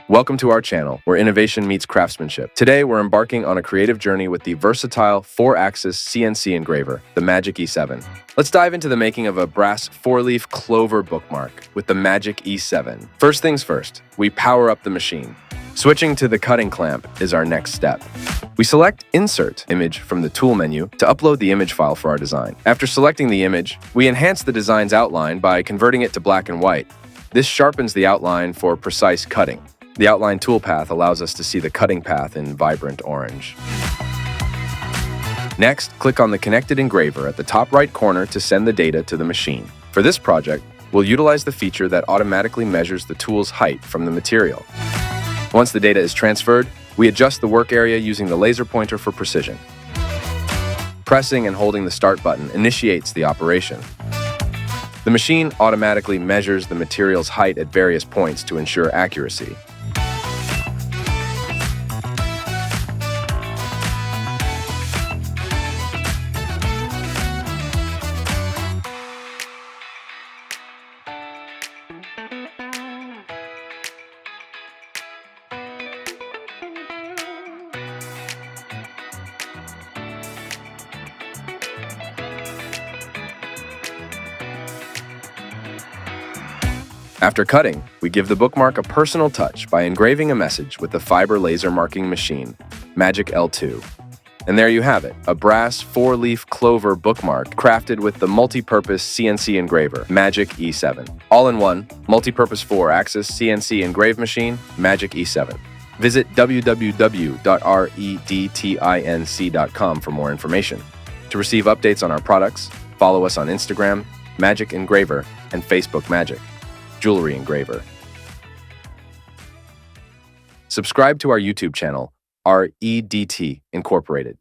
Welcome to our channel, where innovation meets craftsmanship. Today, we're embarking on a creative journey with the versatile 4-axis CNC engraver, the MAGIC-E7. Let's dive into the making of a brass 4-leaf clover bookmark with the MAGIC-E7. First things first, we power up the machine. Switching to the cutting clamp is our next step. We select Insert Image from the Tool menu to upload the image file for our design. After selecting the image, we enhance the design's outline by converting it to black and white. This sharpens the outline for precise cutting. The outline toolpath allows us to see the cutting path in vibrant orange. Next, click on the connected engraver at the top right corner to send the data to the machine. For this project, we'll utilize the feature that automatically measures the tool's height from the material. Once the data is transferred, we adjust the work area using the laser pointer for precision. Pressing and holding the Start button initiates the operation. The machine automatically measures the material's height at various points to ensure accuracy. After cutting, we give the bookmark a personal touch by engraving a message with the fiber laser marking machine, MAGIC-E7. And there you have it, a brass 4-leaf clover bookmark crafted with the multi-purpose CNC engraver, MAGIC-E7. All-in-one, multi-purpose 4-axis CNC engrave machine, MAGIC-E7. Visit www.redtinc.com for more information. To receive updates on our products, follow us on Instagram, MagicEngraver, and Facebook Magic Jewelry Engraver. Subscribe to our YouTube channel, REDT Incorporated.